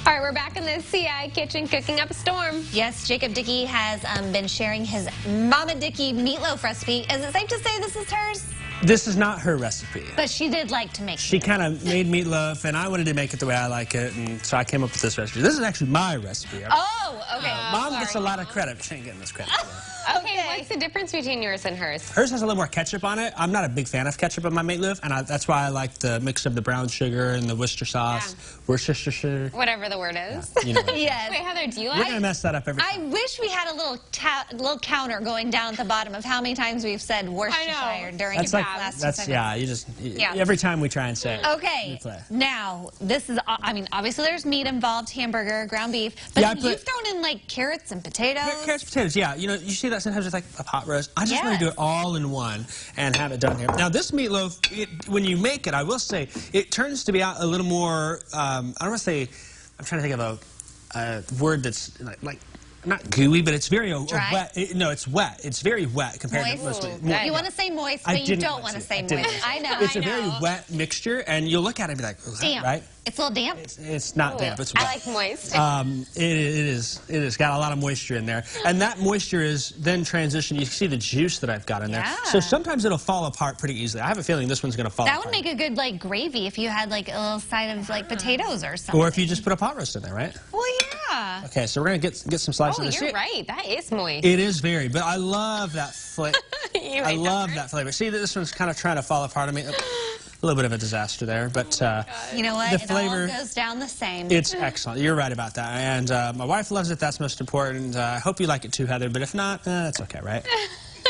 All right, we're back in the CI kitchen cooking up a storm. Yes, Jacob Dickey has been sharing his Mama Dickey meatloaf recipe. Is it safe to say this is hers? This is not her recipe. But she did like to make She meatloaf. kind of made meatloaf, and I wanted to make it the way I like it, and so I came up with this recipe. This is actually my recipe. Oh, okay. Mom gets a lot of credit, but she ain't getting this credit. Okay, what's the difference between yours and hers? Hers has a little more ketchup on it. I'm not a big fan of ketchup on my meatloaf, and that's why I like the mix of the brown sugar and the Worcester sauce. Worcestershire. Whatever the word is. Yeah, you know. Yes. Wait, Heather, do you We're like? going to mess that up every time. I wish we had a little counter going down at the bottom of how many times we've said Worcestershire during the last 2 seconds. Yeah, every time we try and say it. Okay, now, this is, I mean, obviously there's meat involved, hamburger, ground beef, but Yeah, you've thrown in, like, carrots and potatoes. Carrots, potatoes, yeah. You know, you see that sometimes with, like, a pot roast. I just want to do it all in one and have it done here. Now, this meatloaf, when you make it, I will say, it turns to be out a little more, I don't want to say, I'm trying to think of a word that's, like not gooey, but it's very wet. No, it's wet. It's very wet compared to most. You want to say moist, but you don't want to say moist. I know. It's a very wet mixture, and you'll look at it and be like, oh, damp. Right? It's a little damp? It's not damp. It's wet. I like moist. It is got a lot of moisture in there, and that moisture is then transitioned. You see the juice that I've got in there. So sometimes it'll fall apart pretty easily. I have a feeling this one's going to fall apart. That would make a good, like, gravy if you had, like, a little side of, like, potatoes or something. Or if you just put a pot roast in there, right? Well, yeah. Okay, so we're going to get some slices of this. You're right. That is moist. It is very, but I love that flavor. I love that flavor. See, this one's kind of trying to fall apart on me. A little bit of a disaster there, but you know what? The flavor, it all goes down the same. It's excellent. You're right about that. And my wife loves it. That's most important. I hope you like it too, Heather. But if not, that's okay, right?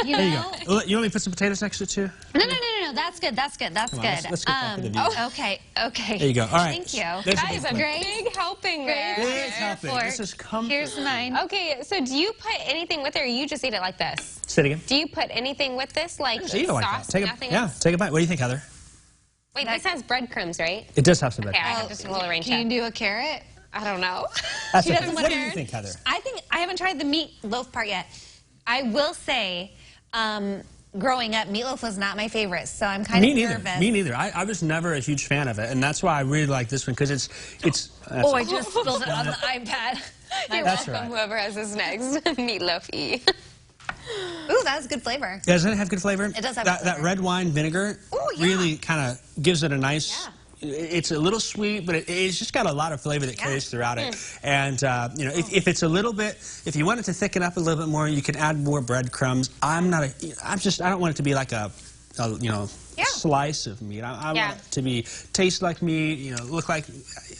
There you go. You want me to put some potatoes next to it too? No. That's good. That's good. Let's get back to the view. Okay. There you go. All right. Thank you. That is a big helping there. Big helping. This is comfort. Here's mine. Okay, so do you put anything with it, or you just eat it like this? Say it again. Do you put anything with this, like Just eat it like that. sauce? Nothing else? Take a bite. What do you think, Heather? Wait, this has breadcrumbs, right? It does have some Okay, bread. I have just a little range. Can you do a carrot? I don't know. That's She okay. doesn't What want do you carrots? think, Heather? I haven't tried the meatloaf part yet. I will say, growing up, meatloaf was not my favorite, so I'm kind of nervous. Me neither. I was never a huge fan of it, and that's why I really like this one, because it's. Oh, I just spilled it on the iPad. You're That's welcome, right. whoever has this next. Meatloaf-y. Ooh, that was good flavor. Doesn't it have good flavor? It does have that, good flavor. That red wine vinegar really kind of gives it a nice. It's a little sweet, but it's just got a lot of flavor that carries throughout it. And you know, if it's a little bit, if you want it to thicken up a little bit more, you can add more breadcrumbs. I don't want it to be like a slice of meat. I want it to taste like meat. You know, look like,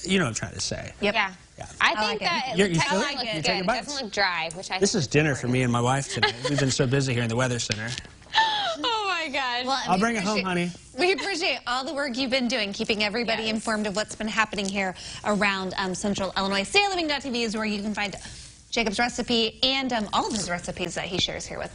you know what I'm trying to say. Yep. Yeah. I think that You it feel it? looks You good. take a It bite? doesn't look dry, which I This is dinner for me and my wife tonight. We've been so busy here in the Weather Center. Oh my God. Well, I'll bring it home, honey. We appreciate all the work you've been doing, keeping everybody informed of what's been happening here around Central Illinois. StayLiving.tv is where you can find Jacob's recipe and all of his recipes that he shares here with us.